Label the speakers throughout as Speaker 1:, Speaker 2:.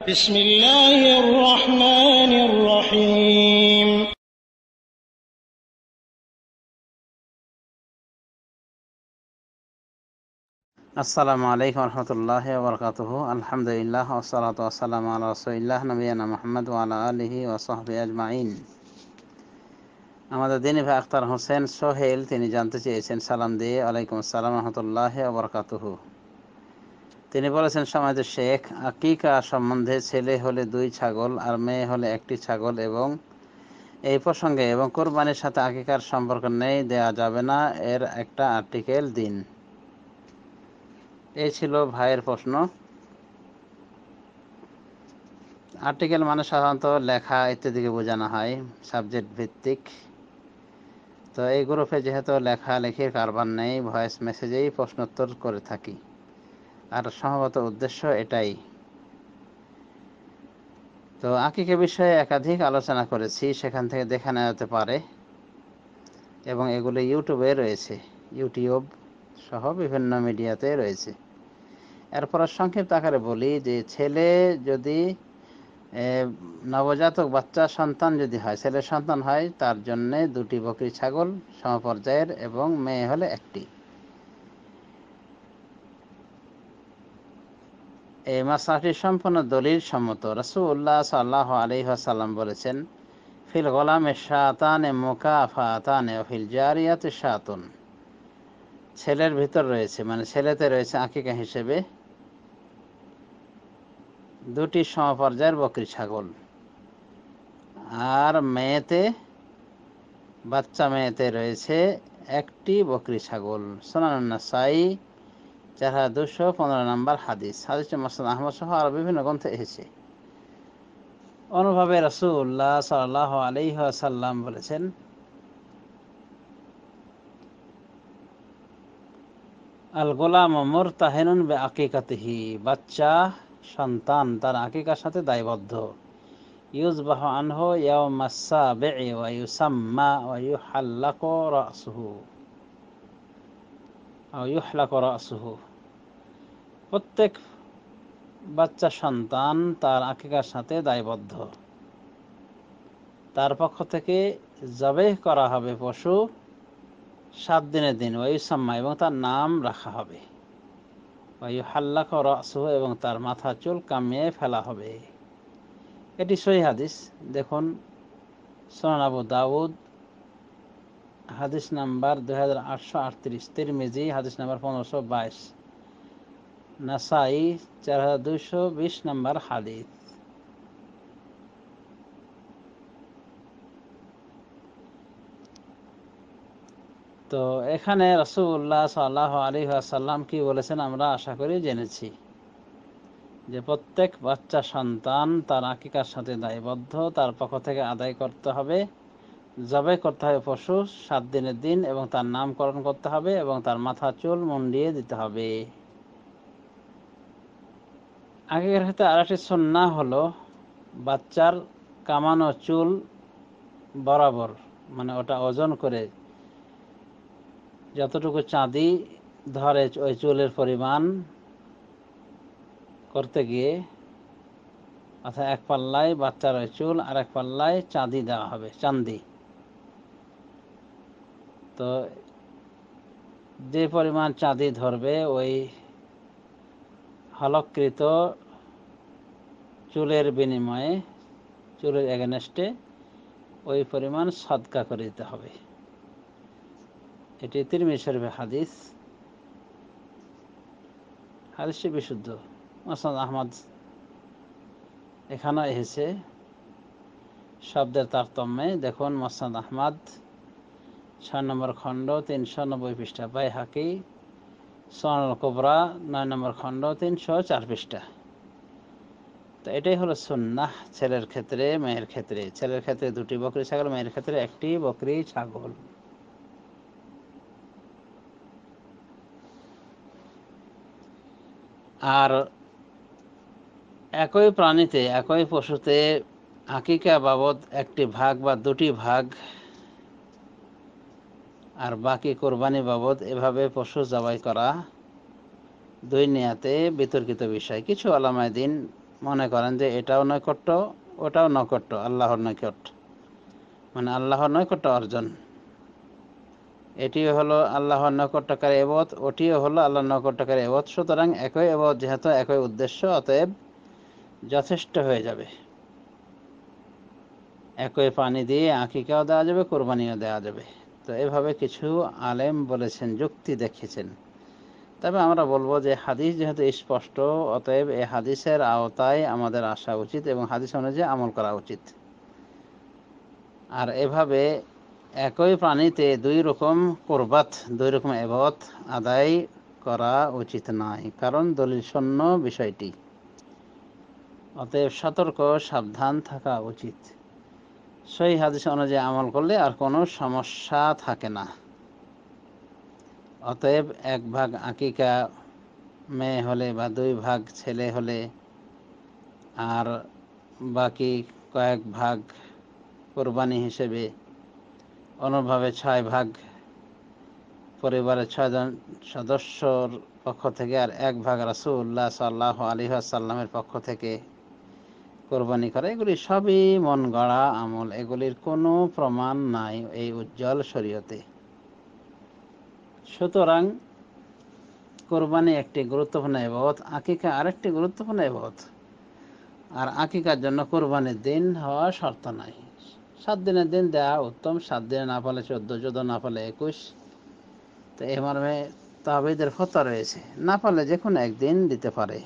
Speaker 1: بسم الله الرحمن الرحيم
Speaker 2: আসসালামু আলাইকুম রহমতুল্লাহি ওয়া বারাকাতুহু। আলহামদুলিল্লাহ ওয়াসসালাতু ওয়াসসালামু আলা রাসূলিল্লাহ নবিয়ানা মুহাম্মদ ওয়া আলা আলিহি ওয়া সাহবিহি আজমাইন। আমাদের দিনী ভাই আখতার হোসেন সোহেল তিনি জানতে চেয়েছেন সালাম দিয়ে, ওয়ালাইকুম আসসালাম রহমতুল্লাহি ওয়া বারাকাতুহু। তিনি বলেছেন, সম্মানিত শেখ, আকিকা সম্বন্ধে ছেলে হলে 2 ছাগল আর মেয়ে হলে 1টি ছাগল এবং এই প্রসঙ্গে এবং কোরবানির সাথে আকিকার সম্পর্ক নেই, দেয়া যাবে না, এর একটা আর্টিকেল দিন। এই ছিল ভাইয়ের প্রশ্ন। আর্টিকেল মানে সাধারণত লেখা ইত্যাদিকে বোঝানো হয়, সাবজেক্ট ভিত্তিক। তো এই গ্রুপে যেহেতু লেখালেখির কারবার নেই, ভয়েস মেসেজেই প্রশ্নোত্তর করে থাকি, আর সম্ভবত উদ্দেশ্য এটাই। তো আকিকা বিষয়ে একাধিক আলোচনা করেছি, সেখান থেকে দেখে নেওয়া যেতে পারে, এবং এগুলো ইউটিউবে রয়েছে, ইউটিউব সহ বিভিন্ন মিডিয়াতে রয়েছে। এরপর সংক্ষিপ্ত আকারে বলি যে ছেলে যদি নবজাতক বাচ্চা সন্তান যদি হয়, ছেলে সন্তান হয়, তার জন্য 2টি বকরি ছাগল সমপর্যায়ের এবং মেয়ে হলে 1টি। এই মাসলাটি সম্পূর্ণ দলিল সম্মত। রাসূলুল্লাহ সাল্লাল্লাহু আলাইহি ওয়াসাল্লাম বলেছেন, ফিল গোলামে শাতানে মুকাফাতানে ওয়া ফিল জারিয়াতি শাতুন। ছেলের ভিতর রয়েছে, মানে ছেলেতে রয়েছে আকিকা হিসেবে 2টি সমপর্যায়ের বকরি ছাগল, আর মেয়েতে, বাচ্চা মেয়েতে রয়েছে 1টি বকরি ছাগল। সুনানুন নাসাই 4215 নম্বর হাদিস। হাদিসটি মুসনাদ আহমদ সহ আরো বিভিন্ন গ্রন্থে এসেছে। অনুভাবে রাসূলুল্লাহ সাল্লাল্লাহু আলাইহি ওয়াসাল্লাম বলেছেন, আল গোলাম মুরতাহিনুন বিআকিকাতিহি, বাচ্চা সন্তান তার আকিকার সাথে দায়বদ্ধ। ইউযবাহু আনহু ইয়াওমাস সাবি'i ওয়া ইউসাম্মা ওয়া ইউহাল্লাকু রাসুহু আও ইউহলাকু রাসুহু। প্রত্যেক বাচ্চা সন্তান তার আকিকার সাথে দায়বদ্ধ। তার পক্ষ থেকে জবেহ করা হবে পশু 7 দিনের দিন, ওয়াইসাম্মা, এবং তার নাম রাখা হবে, ওয়াইহাল্লাকু রাসুহু, এবং তার মাথা চুল কামিয়ে ফেলা হবে। এটি সহিহ হাদিস। দেখুন সুনান আবু দাউদ হাদিস নাম্বার 2838, তিরমিজি হাদিস নাম্বার 1522, নাসাই 4220 নম্বর হাদিস। তো এখানে রাসূলুল্লাহ সাল্লাল্লাহু আলাইহি ওয়াসাল্লাম কি বলেছেন আমরা আশা করি জেনেছি, যে প্রত্যেক বাচ্চা সন্তান তার আকিকার সাথে দায়বদ্ধ, তার পক্ষ থেকে আদায় করতে হবে, জবাই করতে হবে পশু 7 দিনের দিন, এবং তার নামকরণ করতে হবে, এবং তার মাথা চুল মুন্ডিয়ে দিতে হবে। আকিকার ক্ষেত্রে আরেকটি সুন্নাহ হলো বাচ্চার কামানো চুল বরাবর, মানে ওটা ওজন করে যতটুকু চাঁদি ধরে ওই চুলের পরিমাণ করতে গিয়ে, অর্থাৎ 1 পাল্লায় বাচ্চার ওই চুল আর 1 পাল্লায় চাঁদি দেওয়া হবে, চাঁদি। তো যে পরিমাণ চাঁদি ধরবে ওই হলকৃত চুলের বিনিময়ে, চুলের এগেনস্টে ওই পরিমাণ সদকা করে দিতে হবে। এটি তিরমিজি শরীফের হাদিস। হাদিসটি বিশুদ্ধ। মুসনাদ আহমদ এখানেও এসেছে শব্দের তারতম্যে। দেখুন মুসনাদ আহমদ 6 নম্বর খণ্ড 390 পৃষ্ঠা, বাইহাকি সুনানুল কুবরা 9 নম্বর খণ্ড 304 পৃষ্ঠা। তো এটাই হলো সুন্নাহ ছেলের ক্ষেত্রে, মেয়ের ক্ষেত্রে। ছেলের ক্ষেত্রে 2টি বকরি ছাগল, মেয়ের ক্ষেত্রে 1টি বকরি ছাগল। আর একই প্রাণীতে, একই পশুতে আকিকা বাবদ 1টি ভাগ বা 2টি ভাগ, আর বাকি কোরবানি বাবদ, এভাবে পশু জবাই করা 2 নিয়াতে বিতর্কিত বিষয়। কিছু উলামায়ে দ্বীন মনে করেন যে এটাও নৈকট্য, ওটাও নৈকট্য, আল্লাহর নৈকট্য, মানে আল্লাহর নৈকট্য অর্জন। এটিও হলো আল্লাহর নৈকট্যকারী ইবাদত, ওটিও হলো আল্লাহর নৈকট্যকারী ইবাদত। সুতরাং একই ইবাদত, যেহেতু একই উদ্দেশ্য, অতএব যথেষ্ট হয়ে যাবে। একই পানি দিয়ে আকিকাও দেওয়া যাবে, কোরবানিও দেওয়া যাবে। তো এভাবে কিছু আলেম বলেছেন, যুক্তি দেখিয়েছেন। তবে আমরা বলবো যে হাদিস যেহেতু স্পষ্ট, অতএব এই হাদিসের আওতায় আমাদের আসা উচিত এবং হাদিস অনুযায়ী আমল করা উচিত। আর এভাবে একই প্রাণীতে দুই রকম কুরবাত, দুই রকম ইবাদত আদায় করা উচিত নয়, কারণ দলিল শূন্য বিষয়টি। অতএব সতর্ক, সাবধান থাকা উচিত। সেই হাদিস অনুযায়ী আমল করলে আর কোনো সমস্যা থাকে না। অতএব এক ভাগ আকিকা মেয়ে হলে বা দুই ভাগ ছেলে হলে আর বাকি কয়েক ভাগ কোরবানি হিসেবে, অনুভাবে 6 ভাগ পরিবারের 6 জন সদস্যর পক্ষ থেকে, আর 1 ভাগ রাসূলুল্লাহ সাল্লাল্লাহু আলাইহি ওয়াসাল্লামের পক্ষ থেকে কোরবানি করা, এগুলি সবই মন গড়া আমল। এগুলির কোনো প্রমাণ নাই এই উজ্জ্বল শরীয়তে। সুতরাং কোরবানি একটি গুরুত্বপূর্ণ ইবাদত, আকিকা আরেকটি গুরুত্বপূর্ণ ইবাদত। আর আকিকার জন্য কোরবানির দিন হওয়া শর্ত নাই। 7 দিনের দিন দেওয়া উত্তম, 7 দিনে না পারলে 14, 14 না পারলে 21। তো এই মর্মে তাহাবীদের ফতোয়া রয়েছে, না পারলে যে কোনো একদিন দিতে পারে,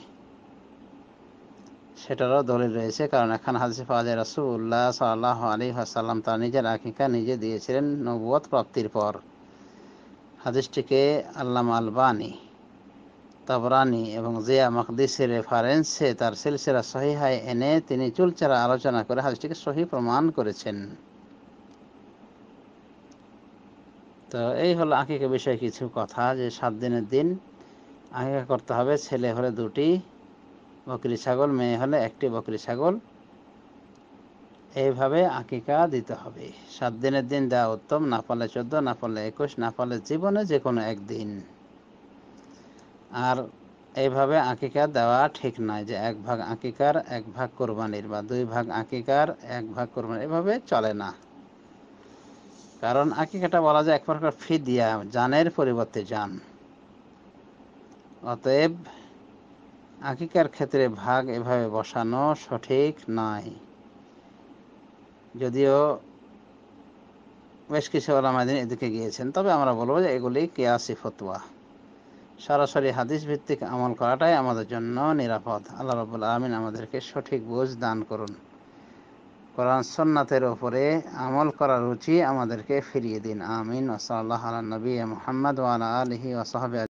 Speaker 2: সেটারও দলিল রয়েছে। কারণ এখন হাদিসে পাওয়া যায় রাসূলুল্লাহ সাল্লাল্লাহু আলাইহি ওয়াসাল্লাম তার নিজের আকিকা নিজে দিয়েছিলেন নবুয়ত প্রাপ্তির পর। হাদিসটিকে আল্লামা আলবানী, তাবরানী এবং জিয়া মাকদিসের রেফারেন্সে তার সিলসিলা সহিহায় এনে তিনি চুলচেরা আলোচনা করে হাদিসটিকে সহিহ প্রমাণ করেছেন। তো এই হলো আকিকা বিষয়ে কিছু কথা, যে 7 দিনের দিন আকিকা করতে হবে। ছেলে হলে 2টি বকরি ছাগল, মেয়ে হলে 1টি বকরি ছাগল, এইভাবে আকিকা দিতে হবে। 7 দিনের দিন দেওয়া উত্তম, না পারলে 14, না পারলে 21, না পারলে জীবনে যে কোনো একদিন। আর এইভাবে আকিকা দেওয়া ঠিক নয় যে 1 ভাগ আকিকার 1 ভাগ কোরবানির, বা 2 ভাগ আকিকার 1 ভাগ কোরবানির, এভাবে চলে না। কারণ আকিকাটা বলা যায় এক প্রকার ফিদিয়া, জানের পরিবর্তে জান। অতএব আকিকার ক্ষেত্রে ভাগ এভাবে বসানো সঠিক নয়। যদিও বেশ কিছু উলামা দ্বীন এদিকে গিয়েছেন, তবে আমরা বলবো যে এগুলি কিয়াসি ফতোয়া। সরাসরি হাদিস ভিত্তিক আমল করাটাই আমাদের জন্য নিরাপদ। আল্লাহ রাব্বুল আলামিন আমাদেরকে সঠিক বুঝ দান করুন। কোরআন সুন্নাতের উপরে আমল করার রুচি আমাদেরকে ফিরিয়ে দিন। আমিন। ওয়া সাল্লাল্লাহু আলা নবী মুহাম্মদ ওয়া আলা আলিহি ওয়া সাহবিহি।